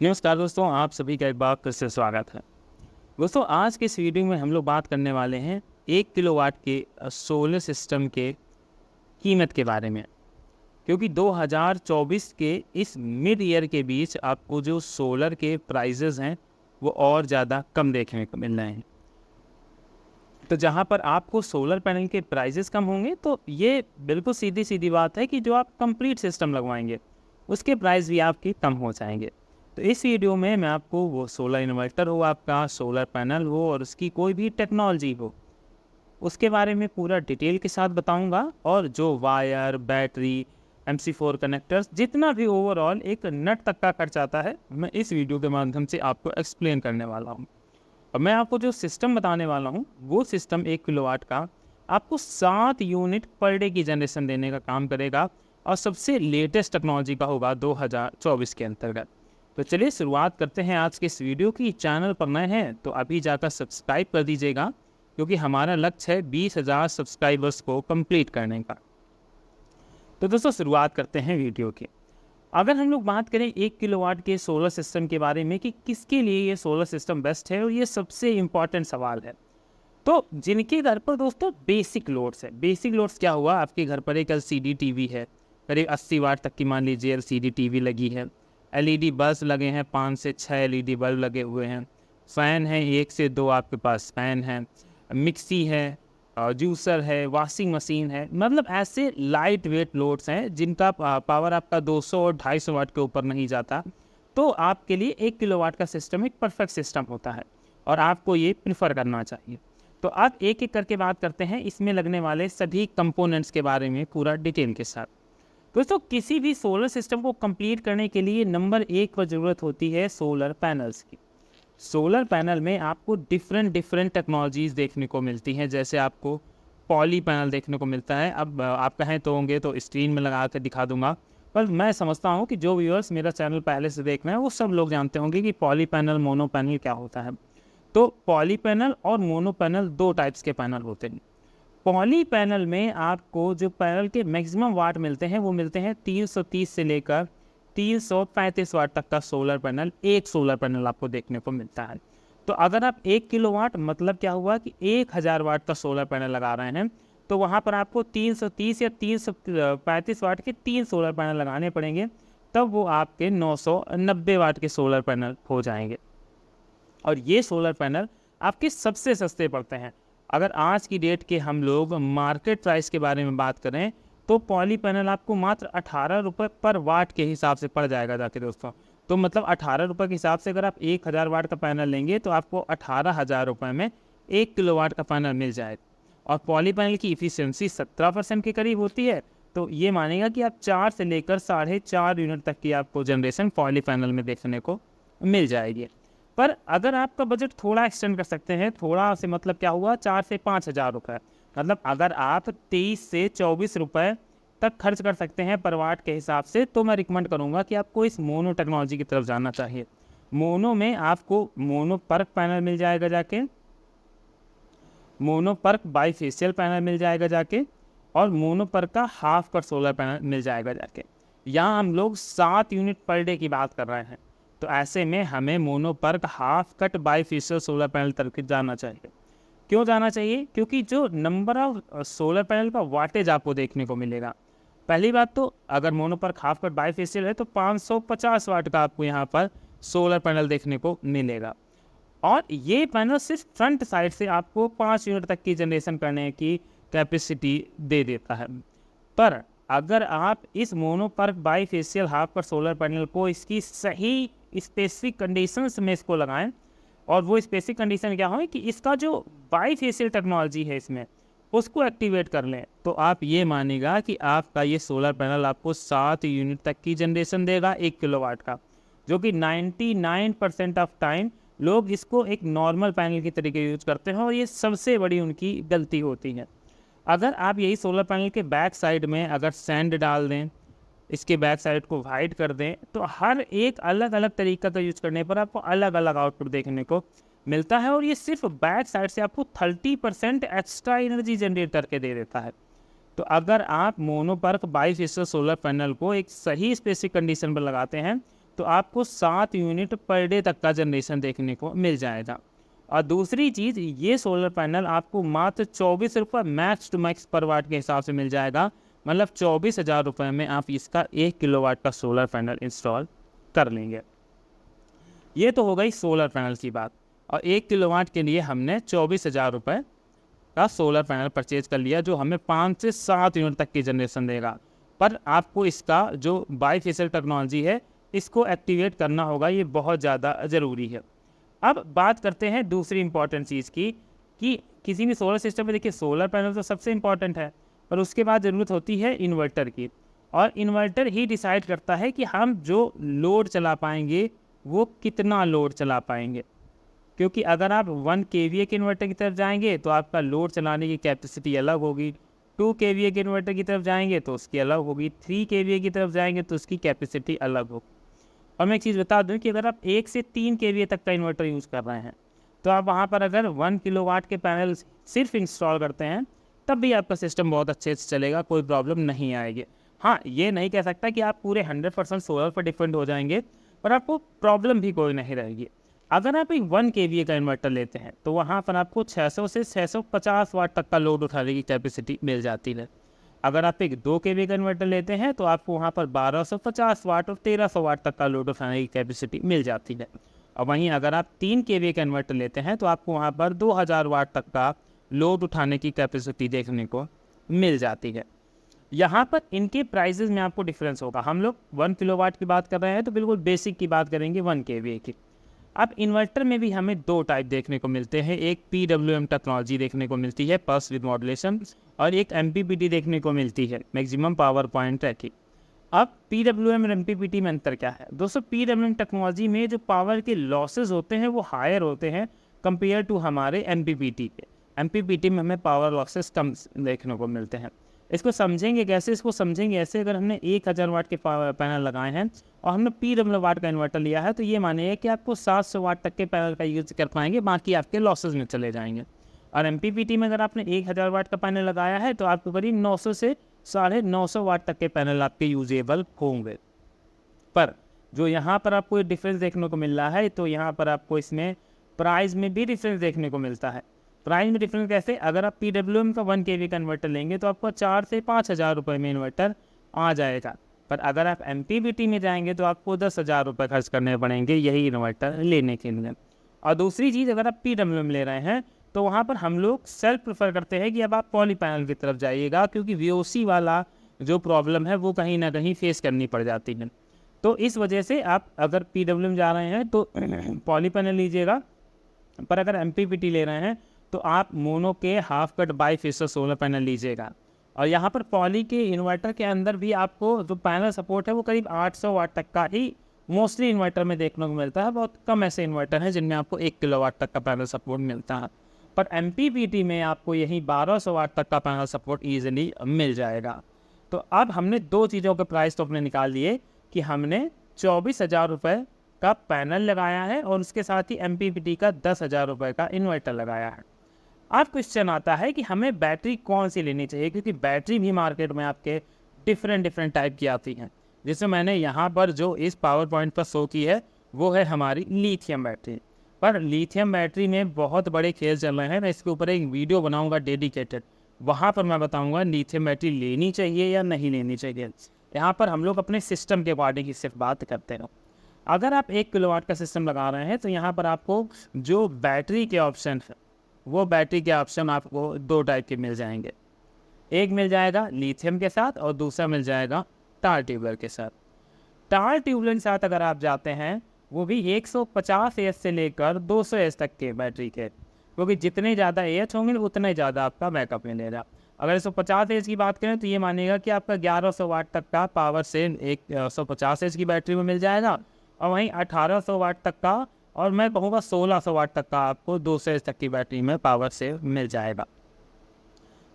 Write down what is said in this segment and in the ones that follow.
नमस्कार दोस्तों, आप सभी का एक बार फिर से स्वागत है। दोस्तों, आज के इस वीडियो में हम लोग बात करने वाले हैं 1 किलोवाट के सोलर सिस्टम के कीमत के बारे में। क्योंकि 2024 के इस मिड ईयर के बीच आपको जो सोलर के प्राइजेज़ हैं वो और ज़्यादा कम देखने को मिल रहे हैं। तो जहाँ पर आपको सोलर पैनल के प्राइजेज़ कम होंगे तो ये बिल्कुल सीधी-सीधी बात है कि जो आप कंप्लीट सिस्टम लगवाएंगे उसके प्राइस भी आपके कम हो जाएंगे। तो इस वीडियो में मैं आपको वो सोलर इन्वर्टर हो, आपका सोलर पैनल हो और उसकी कोई भी टेक्नोलॉजी हो, उसके बारे में पूरा डिटेल के साथ बताऊंगा। और जो वायर, बैटरी, MC4 कनेक्टर्स, जितना भी ओवरऑल एक नट तक का खर्च आता है, मैं इस वीडियो के माध्यम से आपको एक्सप्लेन करने वाला हूँ। और मैं आपको जो सिस्टम बताने वाला हूँ वो सिस्टम 1 किलोवाट का आपको 7 यूनिट पर डे की जनरेशन देने का काम करेगा और सबसे लेटेस्ट टेक्नोलॉजी का होगा 2024 के अंतर्गत। तो चलिए शुरुआत करते हैं आज के इस वीडियो की। चैनल पर नए हैं तो अभी जाकर सब्सक्राइब कर दीजिएगा, क्योंकि हमारा लक्ष्य है 20,000 सब्सक्राइबर्स को कंप्लीट करने का। तो दोस्तों, शुरुआत करते हैं वीडियो की। अगर हम लोग बात करें 1 किलोवाट के सोलर सिस्टम के बारे में कि किसके लिए ये सोलर सिस्टम बेस्ट है, और ये सबसे इम्पॉर्टेंट सवाल है। तो जिनके घर पर दोस्तों बेसिक लोड्स है, बेसिक लोड्स क्या हुआ, आपके घर पर एक LCD टीवी है, करीब 80 वाट तक की मान लीजिए LCD टीवी लगी है, LED बल्ब लगे हैं, 5 से 6 LED बल्ब लगे हुए हैं, फ़ैन है 1 से 2 आपके पास फ़ैन है, मिक्सी है, जूसर है, वॉशिंग मशीन है। मतलब ऐसे लाइट वेट लोड्स हैं जिनका पावर आपका 200 और 250 वाट के ऊपर नहीं जाता। तो आपके लिए 1 किलोवाट का सिस्टम एक परफेक्ट सिस्टम होता है और आपको ये प्रेफर करना चाहिए। तो आप एक एक करके बात करते हैं इसमें लगने वाले सभी कंपोनेंट्स के बारे में पूरा डिटेल के साथ। दोस्तों, किसी भी सोलर सिस्टम को कंप्लीट करने के लिए नंबर 1 पर ज़रूरत होती है सोलर पैनल्स की। सोलर पैनल में आपको डिफरेंट टेक्नोलॉजीज़ देखने को मिलती हैं। जैसे आपको पॉली पैनल देखने को मिलता है। अब आप कहें तो होंगे तो स्क्रीन में लगा कर दिखा दूंगा, पर मैं समझता हूं कि जो व्यूअर्स मेरा चैनल पहले से देख रहे हैं वो सब लोग जानते होंगे कि पॉली पैनल, मोनो पैनल क्या होता है। तो पॉली पैनल और मोनो पैनल दो टाइप्स के पैनल होते हैं। पॉली पैनल में आपको जो पैनल के मैक्सिमम वाट मिलते हैं वो मिलते हैं 330 से लेकर 335 वाट तक का सोलर पैनल, एक सोलर पैनल आपको देखने को मिलता है। तो अगर आप 1 किलोवाट, मतलब क्या हुआ कि 1000 वाट का सोलर पैनल लगा रहे हैं, तो वहाँ पर आपको 330 या 335 वाट के 3 सोलर पैनल लगाने पड़ेंगे, तब वो आपके 990 वाट के सोलर पैनल हो जाएंगे। और ये सोलर पैनल आपके सबसे सस्ते पड़ते हैं। अगर आज की डेट के हम लोग मार्केट प्राइस के बारे में बात करें तो पॉली पैनल आपको मात्र 18 रुपये पर वाट के हिसाब से पड़ जाएगा जाके दोस्तों। तो मतलब 18 रुपये के हिसाब से अगर आप 1000 वाट का पैनल लेंगे तो आपको 18,000 रुपये में 1 किलोवाट का पैनल मिल जाएगा। और पॉली पैनल की इफ़िशियंसी 17% के करीब होती है। तो ये मानेगा कि आप 4 से लेकर 4.5 यूनिट तक की आपको जनरेशन पॉली पैनल में देखने को मिल जाएगी। पर अगर आपका बजट थोड़ा एक्सटेंड कर सकते हैं, थोड़ा से मतलब क्या हुआ, 4 से 5,000 रुपये, मतलब अगर आप 23 से 24 रुपये तक खर्च कर सकते हैं पर वाट के हिसाब से, तो मैं रिकमेंड करूंगा कि आपको इस मोनो टेक्नोलॉजी की तरफ जाना चाहिए। मोनो में आपको मोनो पर्क पैनल मिल जाएगा जाके, मोनो पर्क बाईफेशियल पैनल मिल जाएगा जाके, और मोनो पर्क का हाफ कट सोलर पैनल मिल जाएगा जाके। यहाँ हम लोग 7 यूनिट पर डे की बात कर रहे हैं। तो ऐसे में हमें mono Perk half cut bifacial solar panel तरफ जाना चाहिए। क्यों जाना चाहिए? क्योंकि जो नंबर ऑफ सोलर पैनल का वाटेज आपको देखने को मिलेगा, पहली बात तो अगर मोनो पर्क हाफ कट बाईफेशियल है तो 550 वाट का आपको यहाँ पर सोलर पैनल देखने को मिलेगा। और ये पैनल सिर्फ फ्रंट साइड से आपको 5 यूनिट तक की जनरेशन करने की कैपेसिटी दे देता है। पर अगर आप इस mono PERC bifacial half cut solar panel को इसकी सही स्पेसिफिक कंडीशंस में इसको लगाएं, और वो स्पेसिफिक कंडीशन क्या हो कि इसका जो बाईफेशियल टेक्नोलॉजी है इसमें उसको एक्टिवेट कर लें, तो आप ये मानेगा कि आपका ये सोलर पैनल आपको 7 यूनिट तक की जनरेशन देगा 1 किलोवाट का, जो कि 99% ऑफ टाइम लोग इसको एक नॉर्मल पैनल की तरीके यूज करते हैं, और ये सबसे बड़ी उनकी गलती होती है। अगर आप यही सोलर पैनल के बैक साइड में अगर सैंड डाल दें, इसके बैक साइड को वाइट कर दें, तो हर एक अलग अलग तरीका का यूज करने पर आपको अलग अलग आउटपुट देखने को मिलता है। और ये सिर्फ बैक साइड से आपको 30% एक्स्ट्रा एनर्जी जनरेट करके दे देता है। तो अगर आप mono PERC bifacial solar panel को एक सही स्पेसिफिक कंडीशन पर लगाते हैं तो आपको 7 यूनिट पर डे तक का जनरेशन देखने को मिल जाएगा। और दूसरी चीज़, ये सोलर पैनल आपको मात्र 24 रुपये मैक्स टू मैक्स पर वाट के हिसाब से मिल जाएगा। मतलब 24,000 रुपये में आप इसका 1 किलोवाट का सोलर पैनल इंस्टॉल कर लेंगे। ये तो हो गई सोलर पैनल की बात। और 1 किलोवाट के लिए हमने 24,000 रुपये का सोलर पैनल परचेज कर लिया, जो हमें 5 से 7 यूनिट तक की जनरेशन देगा। पर आपको इसका जो बाईफेशियल टेक्नोलॉजी है इसको एक्टिवेट करना होगा, ये बहुत ज़्यादा ज़रूरी है। अब बात करते हैं दूसरी इंपॉर्टेंट चीज़ की, कि किसी भी सोलर सिस्टम में देखिए सोलर पैनल तो सबसे इम्पॉर्टेंट है, पर उसके बाद ज़रूरत होती है इन्वर्टर की। और इन्वर्टर ही डिसाइड करता है कि हम जो लोड चला पाएंगे वो कितना लोड चला पाएंगे। क्योंकि अगर आप 1 kVA के इन्वर्टर की तरफ जाएंगे तो आपका लोड चलाने की कैपेसिटी अलग होगी, 2 kVA के इन्वर्टर की तरफ जाएंगे तो उसकी अलग होगी, 3 kVA की तरफ जाएंगे तो उसकी कैपेसिटी अलग होगी। और मैं एक चीज़ बता दूं कि अगर आप 1 से 3 kVA तक का इन्वर्टर यूज़ कर रहे हैं तो आप वहाँ पर अगर 1 किलोवाट के पैनल सिर्फ इंस्टॉल करते हैं तब भी आपका सिस्टम बहुत अच्छे से चलेगा, कोई प्रॉब्लम नहीं आएगी। हाँ, ये नहीं कह सकता कि आप पूरे 100% सोलर पर डिपेंड हो जाएंगे, पर आपको प्रॉब्लम भी कोई नहीं रहेगी। अगर आप एक 1 kVA का इन्वर्टर लेते हैं तो वहाँ पर आपको 600 से 650 वाट तक का लोड उठाने की कैपेसिटी मिल जाती है। अगर आप एक 2 kVA का इन्वर्टर लेते हैं तो आपको वहाँ पर 1250 वाट और 1300 वाट तक का लोड उठाने की कैपेसिटी मिल जाती है। और वहीं अगर आप 3 kVA का इन्वर्टर लेते हैं तो आपको वहाँ पर 2000 वाट तक का लोड उठाने की कैपेसिटी देखने को मिल जाती है। यहाँ पर इनके प्राइजेज़ में आपको डिफरेंस होगा। हम लोग 1 किलोवाट की बात कर रहे हैं तो बिल्कुल बेसिक की बात करेंगे 1 kVA की। अब इन्वर्टर में भी हमें 2 टाइप देखने को मिलते हैं, एक PWM टेक्नोलॉजी देखने को मिलती है, पल्स विद मॉड्यूलेशन, और एक MPPT देखने को मिलती है, मैक्सिमम पावर पॉइंट ट्रैकिंग। अब PWM और MPPT में अंतर क्या है दोस्तों? PWM टेक्नोलॉजी में जो पावर के लॉसेज होते हैं वो हायर होते हैं कंपेयर टू हमारे MPPT के। MPPT में हमें पावर लॉसेस कम देखने को मिलते हैं। इसको समझेंगे कैसे? इसको समझेंगे ऐसे, अगर हमने 1000 वाट के पैनल लगाए हैं और हमने PWM वाट का इन्वर्टर लिया है तो ये मानिए कि आपको 700 वाट तक के पैनल का यूज़ कर पाएंगे, बाकी आपके लॉसेज में चले जाएंगे। और MPPT में अगर आपने 1000 वाट का पैनल लगाया है तो आपको करीब 900 से 950 वाट तक के पैनल आपके यूजेबल होंगे। पर जो यहाँ पर आपको डिफरेंस देखने को मिल रहा है, तो यहाँ पर आपको इसमें प्राइस में भी डिफरेंस देखने को मिलता है। प्राइस में डिफरेंस कैसे? अगर आप PWM का 1 kVA का इन्वर्टर लेंगे तो आपको 4 से 5,000 रुपये में इन्वर्टर आ जाएगा। पर अगर आप MPPT में जाएंगे तो आपको 10,000 रुपये खर्च करने पड़ेंगे यही इन्वर्टर लेने के लिए। और दूसरी चीज़, अगर आप PWM ले रहे हैं तो वहाँ पर हम लोग सेल्फ प्रेफर करते हैं कि अब आप पॉली पैनल की तरफ जाइएगा, क्योंकि VOC वाला जो प्रॉब्लम है वो कहीं ना कहीं फेस करनी पड़ जाती है। तो इस वजह से आप अगर PWM जा रहे हैं तो पॉली पैनल लीजिएगा, पर अगर MPPT ले रहे हैं तो आप मोनो के half cut bifacial solar panel लीजिएगा। और यहाँ पर पॉली के इन्वर्टर के अंदर भी आपको जो पैनल सपोर्ट है वो करीब 800 वाट तक का ही मोस्टली इन्वर्टर में देखने को मिलता है। बहुत कम ऐसे इन्वर्टर हैं जिनमें आपको 1 किलोवाट तक का पैनल सपोर्ट मिलता है, पर MPPT में आपको यही 1200 वाट तक का पैनल सपोर्ट ईजिली मिल जाएगा। तो अब हमने 2 चीज़ों के प्राइस तो अपने निकाल लिए कि हमने 24,000 रुपये का पैनल लगाया है और उसके साथ ही MPPT का 10,000 रुपये का इन्वर्टर लगाया है। अब क्वेश्चन आता है कि हमें बैटरी कौन सी लेनी चाहिए, क्योंकि बैटरी भी मार्केट में आपके डिफरेंट टाइप की आती हैं। जैसे मैंने यहाँ पर जो इस पावर पॉइंट पर शो की है वो है हमारी लिथियम बैटरी। पर लिथियम बैटरी में बहुत बड़े खेल चल रहे हैं, मैं इसके ऊपर एक वीडियो बनाऊंगा डेडिकेटेड, वहाँ पर मैं बताऊंगा लिथियम बैटरी लेनी चाहिए या नहीं लेनी चाहिए। यहाँ पर हम लोग अपने सिस्टम के अकॉर्डिंग ही सिर्फ बात करते हैं। अगर आप 1 किलोवाट का सिस्टम लगा रहे हैं तो यहाँ पर आपको जो बैटरी के ऑप्शन है वो बैटरी के ऑप्शन आपको 2 टाइप के मिल जाएंगे। एक मिल जाएगा लिथियम के साथ और दूसरा मिल जाएगा टार ट्यूबलर के साथ। टार ट्यूबलर के साथ अगर आप जाते हैं वो भी 150 AH से लेकर 200 AH तक के बैटरी के, क्योंकि जितने ज़्यादा AH होंगे उतना ही ज़्यादा आपका बैकअप मिलेगा। अगर 150 AH की बात करें तो ये मानिएगा कि आपका 1100 वाट तक का पावर से एक 150 AH की बैटरी में मिल जाएगा, और वहीं 1800 वाट तक का, और मैं कहूँगा 1600 वाट तक का आपको 200 AH तक की बैटरी में पावर से मिल जाएगा।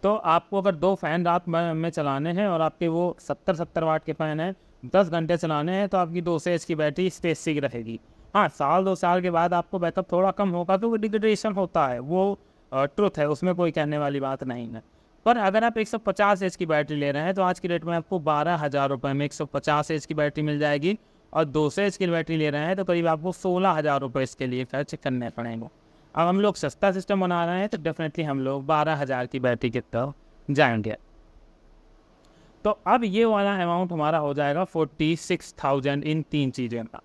तो आपको अगर 2 फैन रात में चलाने हैं और आपके वो 70 वाट के फ़ैन हैं, 10 घंटे चलाने हैं, तो आपकी 200 AH की बैटरी स्पेसिक रहेगी। हाँ, 1-2 साल के बाद आपको बैकअप थोड़ा कम होगा, तो वो डिग्रेडेशन होता है, वो ट्रुथ है, उसमें कोई कहने वाली बात नहीं है। पर अगर आप 150 AH की बैटरी ले रहे हैं तो आज की डेट में आपको 12,000 रुपये में 150 AH की बैटरी मिल जाएगी, और 200 एच की बैटरी ले रहे हैं तो करीब आपको 16,000 रुपये इसके लिए खर्च करने पड़ेंगे। अब हम लोग सस्ता सिस्टम बना रहे हैं तो डेफिनेटली हम लोग 12,000 की बैटरी की तरफ जाएंगे। तो अब ये वाला अमाउंट हमारा हो जाएगा 46,000 इन 3 चीज़ों का।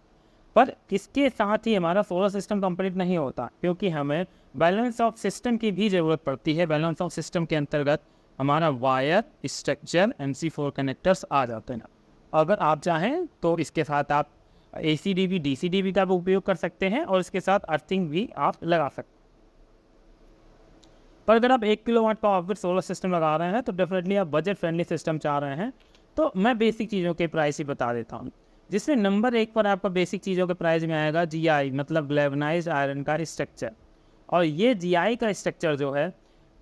पर इसके साथ ही हमारा सोलर सिस्टम कंप्लीट नहीं होता, क्योंकि हमें बैलेंस ऑफ सिस्टम की भी ज़रूरत पड़ती है। बैलेंस ऑफ सिस्टम के अंतर्गत हमारा वायर, स्ट्रक्चर, MC4 कनेक्टर्स आ जाते हैं। अगर आप चाहें तो इसके साथ आप ACDB, DCDB का भी उपयोग कर सकते हैं और इसके साथ अर्थिंग भी आप लगा सकते हैं। पर अगर आप 1 किलोवाट का ऑफ ग्रिड सोलर सिस्टम लगा रहे हैं तो डेफिनेटली आप बजट फ्रेंडली सिस्टम चाह रहे हैं, तो मैं बेसिक चीज़ों के प्राइस ही बता देता हूँ। जिसमें नंबर 1 पर आपका बेसिक चीज़ों के प्राइस में आएगा GI, मतलब गैल्वेनाइज्ड आयरन का स्ट्रक्चर। और ये GI का स्ट्रक्चर जो है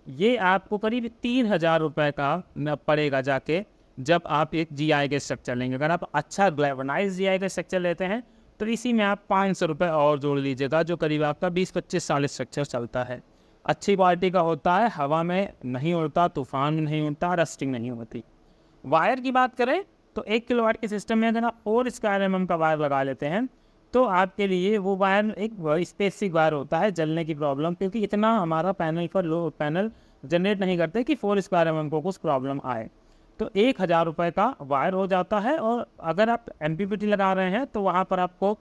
ये आपको करीब 3,000 रुपये का पड़ेगा जाके, जब आप एक GI के स्ट्रक्चर लेंगे। अगर आप अच्छा गैल्वेनाइज्ड GI का स्ट्रक्चर लेते हैं तो इसी में आप 500 रुपये और जोड़ लीजिएगा, जो करीब आपका 20-25 साल स्ट्रक्चर चलता है। अच्छी क्वालिटी का होता है, हवा में नहीं उड़ता, तूफान में नहीं उड़ता, रस्टिंग नहीं होती। वायर की बात करें तो 1 किलोवाट के सिस्टम में अगर आप 4 स्क्वायर mm का वायर लगा लेते हैं तो आपके लिए वो वायर एक स्पेसिफिक वायर होता है जलने की प्रॉब्लम, क्योंकि इतना हमारा पैनल पर पैनल जनरेट नहीं करते कि 4 स्क्वायर mm को कुछ प्रॉब्लम आए। तो 1,000 रुपये का वायर हो जाता है। और अगर आप MPPT लगा रहे हैं तो वहाँ पर आपको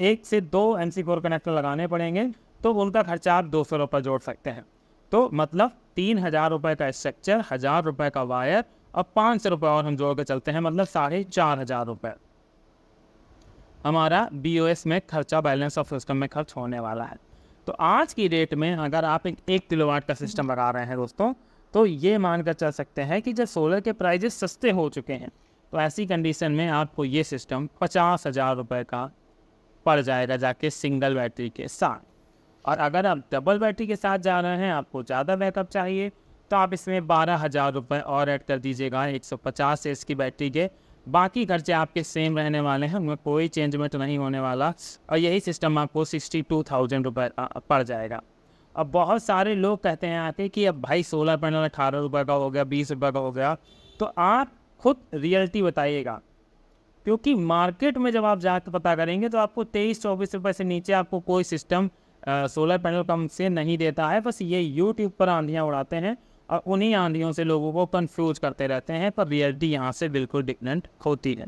1 से 2 MC4 कनेक्टर लगाने पड़ेंगे, तो उनका खर्चा आप 200 रुपये जोड़ सकते हैं। तो मतलब 3,000 रुपये का स्ट्रक्चर, 1,000 रुपये का वायर और 500 रुपये और हम जोड़ के चलते हैं, मतलब 4,500 रुपये हमारा BOS में खर्चा, बैलेंस ऑफ सिस्टम में खर्च होने वाला है। तो आज की डेट में अगर आप 1 किलोवाट का सिस्टम लगा रहे हैं दोस्तों, तो ये मानकर चल सकते हैं कि जब सोलर के प्राइजेस सस्ते हो चुके हैं तो ऐसी कंडीशन में आपको ये सिस्टम 50,000 रुपये का पड़ जाएगा जाके सिंगल बैटरी के साथ। और अगर आप डबल बैटरी के साथ जा रहे हैं, आपको ज़्यादा बैकअप चाहिए, तो आप इसमें 12,000 रुपये और ऐड कर दीजिएगा 150 एच की बैटरी के। बाकी खर्चे आपके सेम रहने वाले हैं, उनमें कोई चेंजमेंट नहीं होने वाला और यही सिस्टम आपको 62,000 रुपये पड़ जाएगा। अब बहुत सारे लोग कहते हैं आके कि अब भाई सोलर पैनल 18 रुपये का हो गया, 20 रुपये का हो गया, तो आप खुद रियलिटी बताइएगा, क्योंकि मार्केट में जब आप जाकर पता करेंगे तो आपको 23-24 रुपये से नीचे आपको कोई सिस्टम सोलर पैनल कम से नहीं देता है। बस ये यूट्यूब पर आंधियाँ उड़ाते हैं और उन्हीं आंधियों से लोगों को कंफ्यूज करते रहते हैं, पर रियलिटी यहाँ से बिल्कुल डिफरेंट होती है।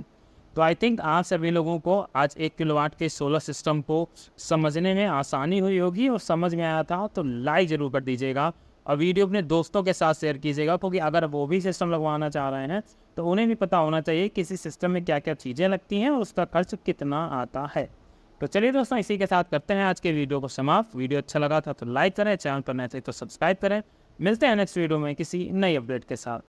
तो आई थिंक आप सभी लोगों को आज 1 किलोवाट के सोलर सिस्टम को समझने में आसानी हुई होगी, और समझ में आया था तो लाइक ज़रूर कर दीजिएगा और वीडियो अपने दोस्तों के साथ शेयर कीजिएगा, क्योंकि अगर वो भी सिस्टम लगवाना चाह रहे हैं तो उन्हें भी पता होना चाहिए कि इसी सिस्टम में क्या क्या चीज़ें लगती हैं और उसका खर्च कितना आता है। तो चलिए दोस्तों, इसी के साथ करते हैं आज के वीडियो को समाप्त। वीडियो अच्छा लगा था तो लाइक करें, चैनल पर नए थे तो सब्सक्राइब करें। मिलते हैं नेक्स्ट वीडियो में किसी नई अपडेट के साथ।